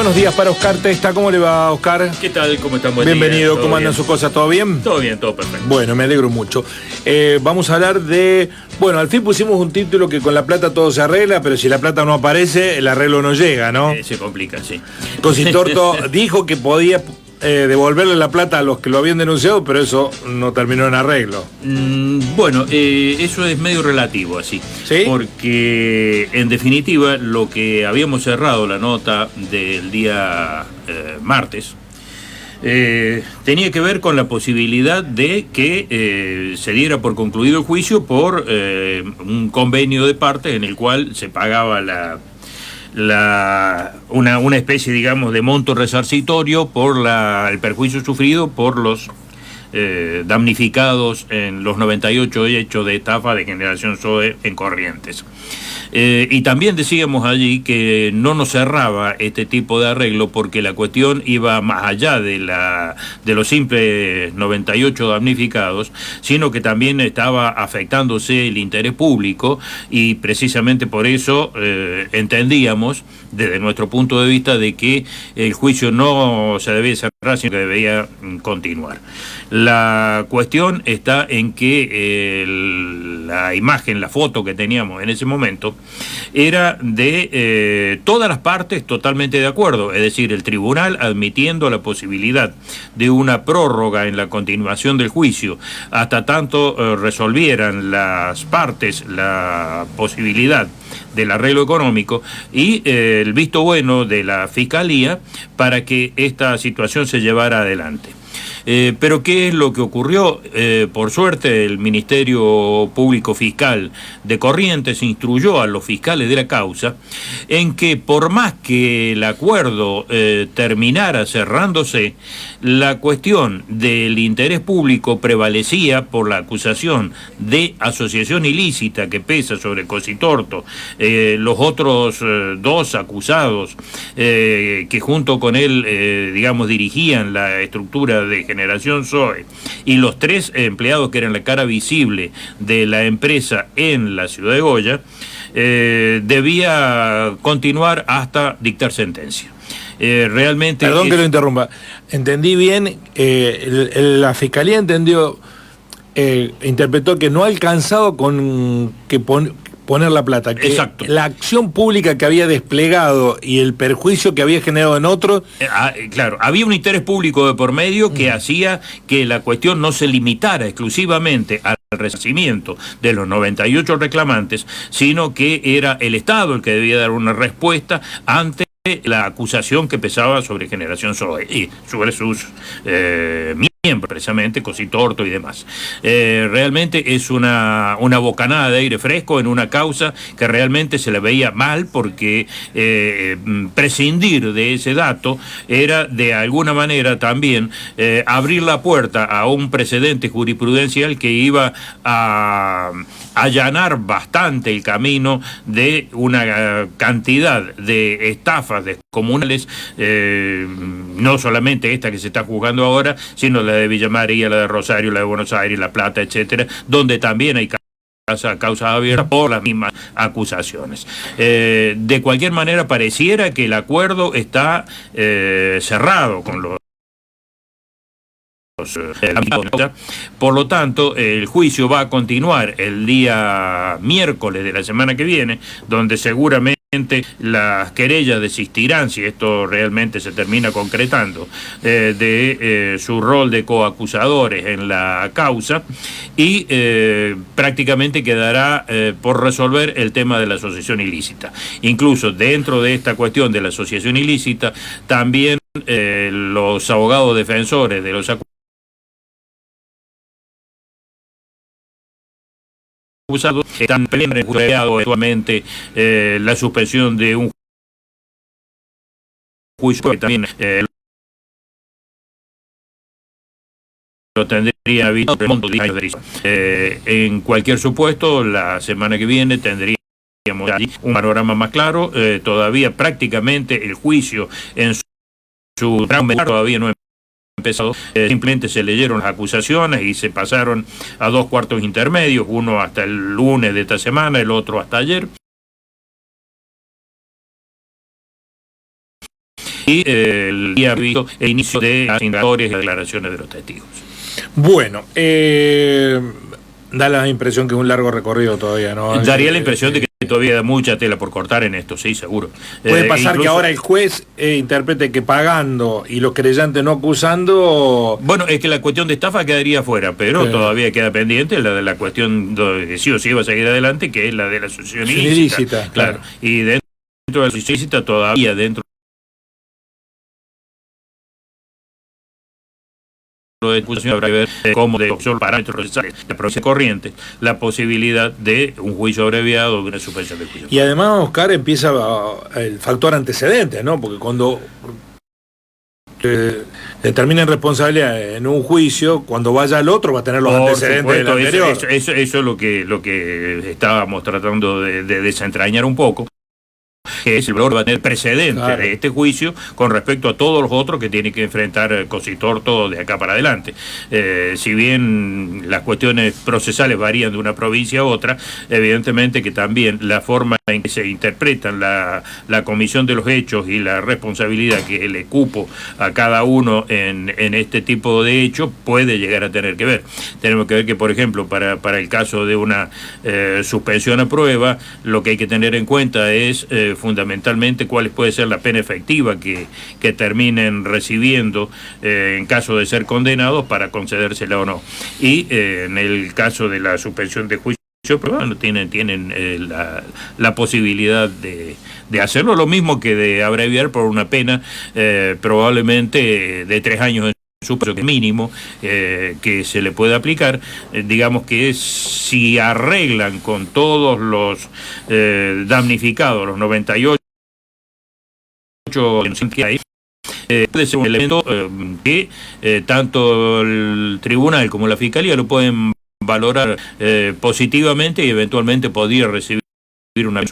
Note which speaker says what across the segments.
Speaker 1: buenos días para Oscar Testa. ¿Cómo le va, Oscar?
Speaker 2: ¿Qué tal? ¿Cómo están? Buen
Speaker 1: Bienvenido.
Speaker 2: día.
Speaker 1: ¿Cómo andan sus cosas? ¿Todo bien?
Speaker 2: Todo bien, todo perfecto.
Speaker 1: Bueno, me alegro mucho. Vamos a hablar de... Bueno, al fin pusimos un título que con la plata todo se arregla, pero si la plata no aparece, el arreglo no llega, ¿no?
Speaker 2: Se complica, sí.
Speaker 1: Cositorto dijo que podía devolverle la plata a los que lo habían denunciado, pero eso no terminó en arreglo.
Speaker 2: Bueno, eso es medio relativo así.
Speaker 1: ¿Sí?
Speaker 2: Porque en definitiva lo que habíamos cerrado la nota del día martes tenía que ver con la posibilidad de que se diera por concluido el juicio por un convenio de partes en el cual se pagaba una especie, digamos, de monto resarcitorio por el perjuicio sufrido por los damnificados en los 98 hechos de estafa de Generación SOE en Corrientes. Y también decíamos allí que no nos cerraba este tipo de arreglo porque la cuestión iba más allá de los simples 98 damnificados, sino que también estaba afectándose el interés público y precisamente por eso entendíamos desde nuestro punto de vista de que el juicio no se debía cerrar, sino que debía continuar. La cuestión está en que la imagen, la foto que teníamos en ese momento era de todas las partes totalmente de acuerdo, es decir, el tribunal admitiendo la posibilidad de una prórroga en la continuación del juicio hasta tanto resolvieran las partes la posibilidad del arreglo económico y el visto bueno de la Fiscalía para que esta situación se llevara adelante. Pero ¿qué es lo que ocurrió? Por suerte, el Ministerio Público Fiscal de Corrientes instruyó a los fiscales de la causa en que por más que el acuerdo terminara cerrándose, la cuestión del interés público prevalecía por la acusación de asociación ilícita que pesa sobre Cositorto, los otros dos acusados que junto con él, digamos, dirigían la estructura de Generación SOE y los tres empleados que eran la cara visible de la empresa en la ciudad de Goya, debía continuar hasta dictar sentencia. Realmente...
Speaker 1: Perdón que lo interrumpa. Entendí bien, la Fiscalía interpretó que no ha alcanzado con que poner la plata, que
Speaker 2: exacto.
Speaker 1: La acción pública que había desplegado y el perjuicio que había generado en otros...
Speaker 2: claro, había un interés público de por medio que hacía que la cuestión no se limitara exclusivamente al resarcimiento de los 98 reclamantes, sino que era el Estado el que debía dar una respuesta ante la acusación que pesaba sobre Generación SOE y sobre sus miembros, precisamente Cositorto y demás. Realmente es una bocanada de aire fresco en una causa que realmente se le veía mal porque prescindir de ese dato era de alguna manera también abrir la puerta a un precedente jurisprudencial que iba a allanar bastante el camino de una cantidad de estafas descomunales, no solamente esta que se está juzgando ahora, sino la de Villa María, la de Rosario, la de Buenos Aires, La Plata, etcétera, donde también hay causas abiertas por las mismas acusaciones. De cualquier manera, pareciera que el acuerdo está cerrado con los... Por lo tanto, el juicio va a continuar el día miércoles de la semana que viene, donde seguramente las querellas desistirán, si esto realmente se termina concretando, de su rol de coacusadores en la causa y prácticamente quedará por resolver el tema de la asociación ilícita. Incluso dentro de esta cuestión de la asociación ilícita, también los abogados defensores de los acusados están peleando actualmente la suspensión de un juicio que también lo tendría visto el monto de años de prisión. En cualquier supuesto, la semana que viene tendríamos allí un panorama más claro. Todavía prácticamente el juicio en su tramo todavía no empezado, simplemente se leyeron las acusaciones y se pasaron a 2 cuartos intermedios, uno hasta el lunes de esta semana, el otro hasta ayer. el día visto el inicio de las indagatorias y declaraciones de los testigos.
Speaker 1: Bueno, da la impresión que es un largo recorrido todavía, ¿no?
Speaker 2: Daría la impresión de que todavía da mucha tela por cortar en esto, sí, seguro.
Speaker 1: Puede pasar incluso que ahora el juez interprete que pagando y los creyentes no acusando...
Speaker 2: Bueno, es que la cuestión de estafa quedaría fuera, pero todavía queda pendiente la de la cuestión de sí o sí va a seguir adelante, que es la de la asociación ilícita. Claro. Y dentro de la asociación ilícita todavía dentro de discusión habrá que ver cómo de los parámetros procesales de la provincia corriente la posibilidad de un juicio abreviado o de una suspensión del juicio.
Speaker 1: Y además, Oscar, empieza el factor antecedente, ¿no? Porque cuando determinen responsabilidad en un juicio, cuando vaya al otro va a tener los antecedentes del anterior.
Speaker 2: Eso es lo que estábamos tratando de desentrañar un poco, que es el valor va a tener precedente de este juicio con respecto a todos los otros que tiene que enfrentar Cositorto de acá para adelante. Si bien las cuestiones procesales varían de una provincia a otra, evidentemente que también la forma en que se interpretan la comisión de los hechos y la responsabilidad que le cupo a cada uno en este tipo de hechos puede llegar a tener que ver. Tenemos que ver que, por ejemplo, para el caso de una suspensión a prueba, lo que hay que tener en cuenta es fundamentalmente cuál puede ser la pena efectiva que terminen recibiendo en caso de ser condenados para concedérsela o no. Y en el caso de la suspensión de juicio, bueno, tienen la posibilidad de hacerlo, lo mismo que de abreviar por una pena probablemente de 3 años en su mínimo que se le puede aplicar. Digamos que si arreglan con todos los damnificados, los 98 que hay, puede ser un elemento que tanto el tribunal como la fiscalía lo pueden valorar positivamente y eventualmente podría recibir una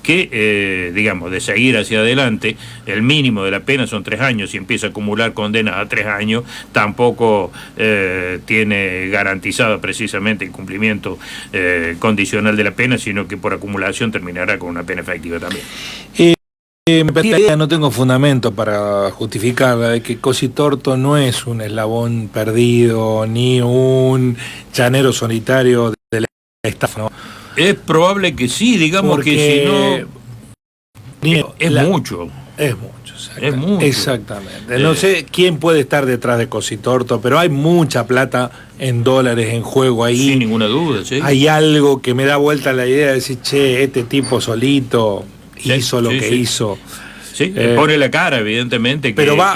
Speaker 2: que, digamos, de seguir hacia adelante, el mínimo de la pena son 3 años, si empieza a acumular condenas a 3 años, tampoco tiene garantizado precisamente el cumplimiento condicional de la pena, sino que por acumulación terminará con una pena efectiva también.
Speaker 1: Me parece que no tengo fundamento para justificarla, de que Cositorto no es un eslabón perdido, ni un llanero solitario de la estafa, ¿no?
Speaker 2: Es probable que sí, digamos. Porque que si no... Es mucho.
Speaker 1: Es mucho,
Speaker 2: es mucho.
Speaker 1: Exactamente. No sé quién puede estar detrás de Cositorto, pero hay mucha plata en dólares en juego ahí.
Speaker 2: Sin ninguna duda, sí.
Speaker 1: Hay algo que me da vuelta la idea de decir, che, este tipo solito hizo lo que hizo.
Speaker 2: Sí, pone la cara, evidentemente.
Speaker 1: Pero va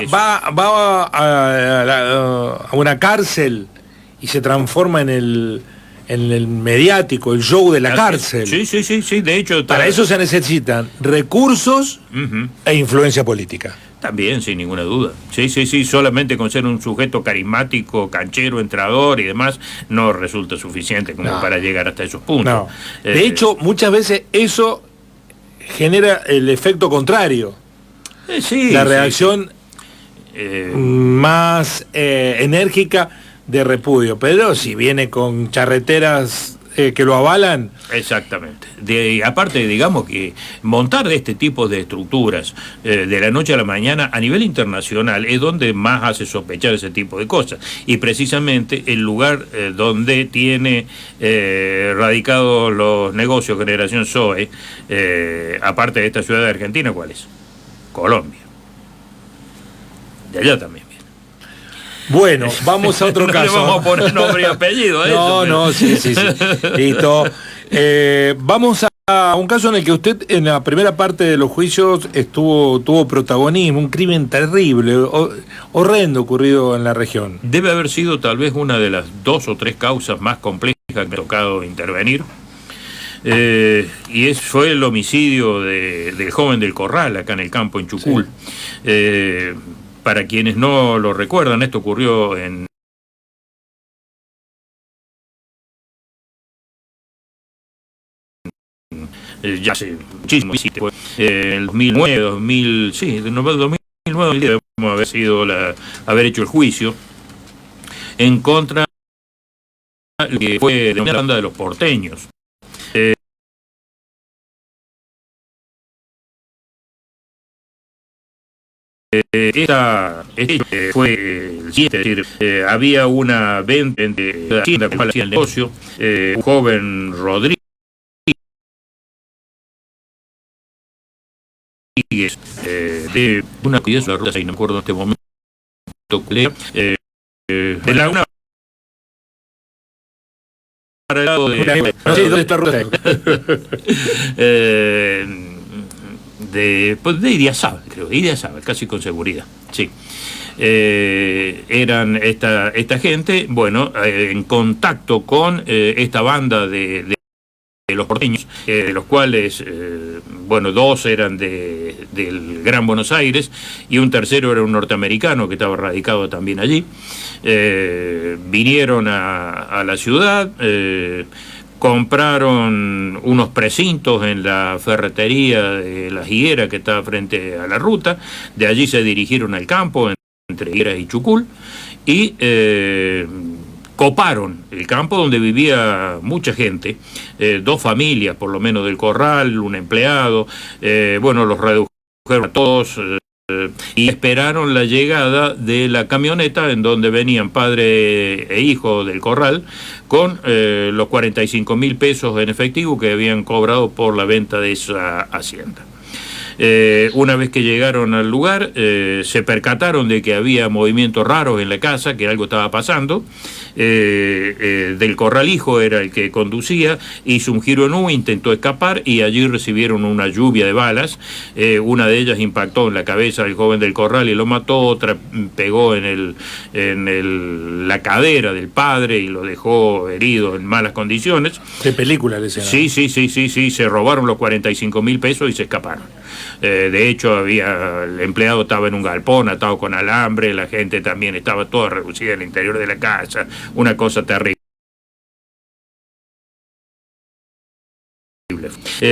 Speaker 1: a una cárcel y se transforma en el mediático, el show de la cárcel.
Speaker 2: Sí, de hecho...
Speaker 1: Para eso se necesitan recursos e influencia política.
Speaker 2: También, sin ninguna duda. Sí, solamente con ser un sujeto carismático, canchero, entrador y demás, no resulta suficiente como para llegar hasta esos puntos.
Speaker 1: No. De hecho, muchas veces eso genera el efecto contrario. La reacción más enérgica de repudio, pero si viene con charreteras que lo avalan.
Speaker 2: Exactamente. Aparte, digamos que montar de este tipo de estructuras de la noche a la mañana a nivel internacional es donde más hace sospechar ese tipo de cosas. Y precisamente el lugar donde tiene radicados los negocios Generación Zoe, aparte de esta ciudad de Argentina, ¿cuál es? Colombia. De allá también.
Speaker 1: Bueno, vamos a otro caso.
Speaker 2: Le vamos a poner nombre y apellido a eso.
Speaker 1: No, sí. Listo. Vamos a un caso en el que usted en la primera parte de los juicios tuvo protagonismo, un crimen terrible, horrendo ocurrido en la región.
Speaker 2: Debe haber sido tal vez una de las 2 o 3 causas más complejas que me ha tocado intervenir. Y fue el homicidio del joven del Corral, acá en el campo, en Chucul. Sí. Para quienes no lo recuerdan, esto ocurrió ya hace muchísimo, el 2009, 2009 debemos haber hecho el juicio en contra de que fue de una banda de los porteños. este fue el 7, es decir, había una venta de Hacienda con el negocio, un joven Rodríguez, de una cuidad de la ruta, y no me acuerdo en este momento, de la una para el lado de...
Speaker 1: Sí, ¿dónde está Ruta?
Speaker 2: De Idiazábal, creo, Idiazábal, casi con seguridad, sí. Eran esta gente, bueno, en contacto con esta banda de los porteños, de los cuales, bueno, dos eran del Gran Buenos Aires y un tercero era un norteamericano que estaba radicado también allí. Vinieron a la ciudad, compraron unos precintos en la ferretería de La Higuera que está frente a la ruta, de allí se dirigieron al campo entre Higueras y Chucul y coparon el campo donde vivía mucha gente, dos familias por lo menos del corral, un empleado, bueno, los redujeron a todos y esperaron la llegada de la camioneta en donde venían padre e hijo del corral con los 45.000 pesos en efectivo que habían cobrado por la venta de esa hacienda. Una vez que llegaron al lugar, se percataron de que había movimientos raros en la casa, que algo estaba pasando. Del corralijo era el que conducía, hizo un giro en U, intentó escapar y allí recibieron una lluvia de balas. Una de ellas impactó en la cabeza del joven del corral y lo mató, otra pegó en la cadera del padre y lo dejó herido en malas condiciones.
Speaker 1: ¿Qué película le decían?
Speaker 2: Sí, se robaron los 45.000 pesos y se escaparon. De hecho, el empleado estaba en un galpón atado con alambre, la gente también estaba toda reducida en el interior de la casa, una cosa terrible.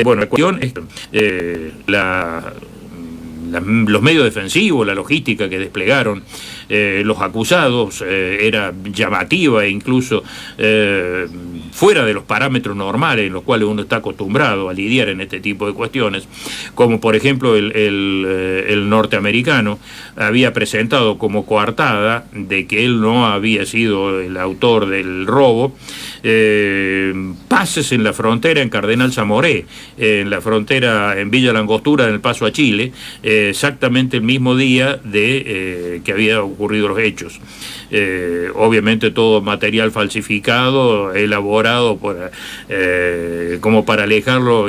Speaker 2: Bueno, la cuestión es los medios defensivos, la logística que desplegaron los acusados era llamativa e incluso fuera de los parámetros normales en los cuales uno está acostumbrado a lidiar en este tipo de cuestiones, como por ejemplo el norteamericano había presentado como coartada de que él no había sido el autor del robo, pases en la frontera en Cardenal Zamoré, en la frontera en Villa Langostura, en el paso a Chile, exactamente el mismo día de que había ocurrido los hechos. Obviamente todo material falsificado, elaborado como para alejarlo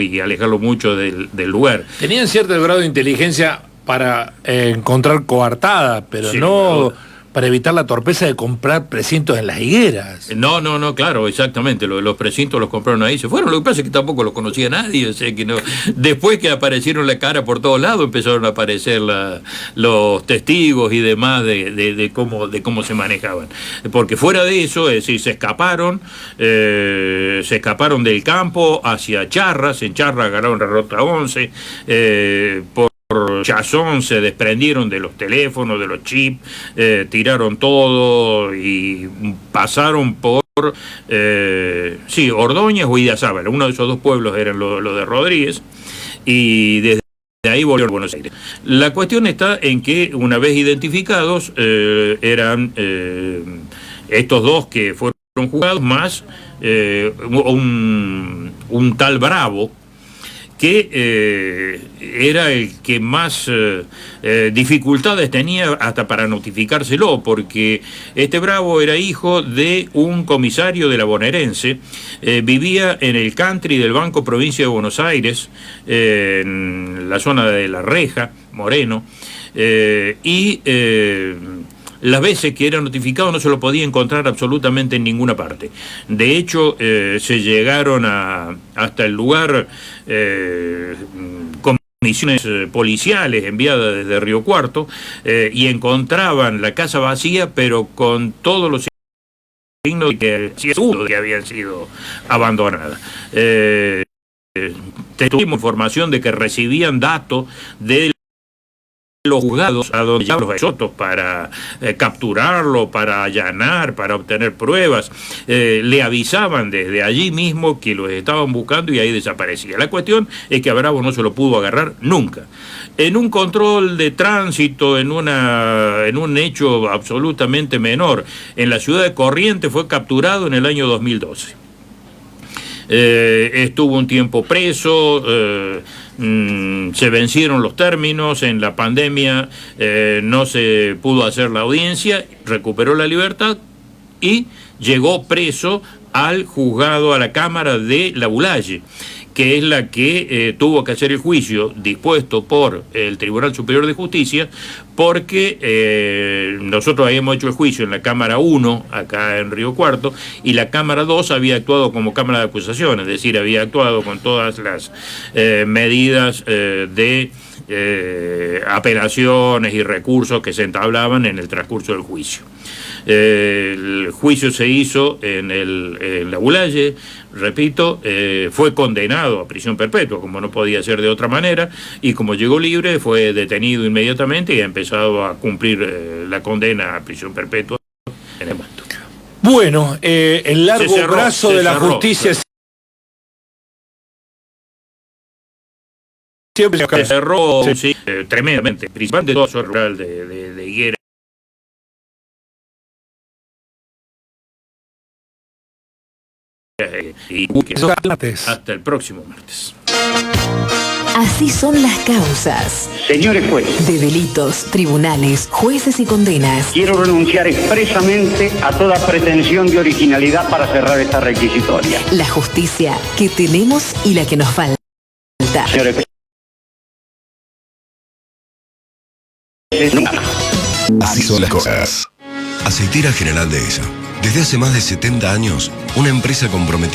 Speaker 2: mucho del lugar.
Speaker 1: Tenían cierto grado de inteligencia para encontrar coartada, pero
Speaker 2: sí,
Speaker 1: no para evitar la torpeza de comprar precintos en las higueras.
Speaker 2: No, claro, exactamente. Los precintos los compraron ahí, se fueron. Lo que pasa es que tampoco los conocía nadie, o sea que no. Después que aparecieron la cara por todos lados, empezaron a aparecer los testigos y demás de cómo se manejaban. Porque fuera de eso, es decir, se escaparon del campo hacia Charras. En Charras agarraron la ruta 11, por Chazón se desprendieron de los teléfonos, de los chips, tiraron todo y pasaron por Ordóñez o Idiazábal. Uno de esos dos pueblos eran los de Rodríguez y desde ahí volvieron a Buenos Aires. La cuestión está en que una vez identificados eran estos dos que fueron juzgados más un tal Bravo, que era el que más dificultades tenía hasta para notificárselo, porque este Bravo era hijo de un comisario de la bonaerense, vivía en el country del Banco Provincia de Buenos Aires, en la zona de La Reja, Moreno, y las veces que era notificado no se lo podía encontrar absolutamente en ninguna parte. De hecho, se llegaron hasta el lugar con misiones policiales enviadas desde Río Cuarto y encontraban la casa vacía, pero con todos los signos de que habían sido abandonadas. Tuvimos información de que recibían datos de los juzgados a donde llevaban los exotos para capturarlo, para allanar, para obtener pruebas, le avisaban desde allí mismo que los estaban buscando y ahí desaparecía. La cuestión es que a Bravo no se lo pudo agarrar nunca. En un control de tránsito, en un hecho absolutamente menor, en la ciudad de Corrientes fue capturado en el año 2012. Estuvo un tiempo preso, se vencieron los términos, en la pandemia no se pudo hacer la audiencia, recuperó la libertad y llegó preso al juzgado, a la Cámara de La Bulaye, que es la que tuvo que hacer el juicio dispuesto por el Tribunal Superior de Justicia, porque nosotros habíamos hecho el juicio en la Cámara 1, acá en Río Cuarto, y la Cámara 2 había actuado como Cámara de Acusación, es decir, había actuado con todas las medidas de apelaciones y recursos que se entablaban en el transcurso del juicio. El juicio se hizo en La Bulaye, repito, fue condenado a prisión perpetua, como no podía ser de otra manera, y como llegó libre fue detenido inmediatamente y ha empezado a cumplir la condena a prisión perpetua en el momento.
Speaker 1: Bueno, el largo brazo de la justicia siempre
Speaker 2: se cerró, sí, tremendamente, principalmente todo el rural de Higuera. Y hasta el próximo martes.
Speaker 3: Así son las causas.
Speaker 4: Señores jueces,
Speaker 3: de delitos, tribunales, jueces y condenas.
Speaker 4: Quiero renunciar expresamente a toda pretensión de originalidad para cerrar esta requisitoria.
Speaker 3: La justicia que tenemos y la que nos falta.
Speaker 4: Señores jueces,
Speaker 5: así son las cosas. Aceitera General Dehesa. Desde hace más de 70 años, una empresa comprometida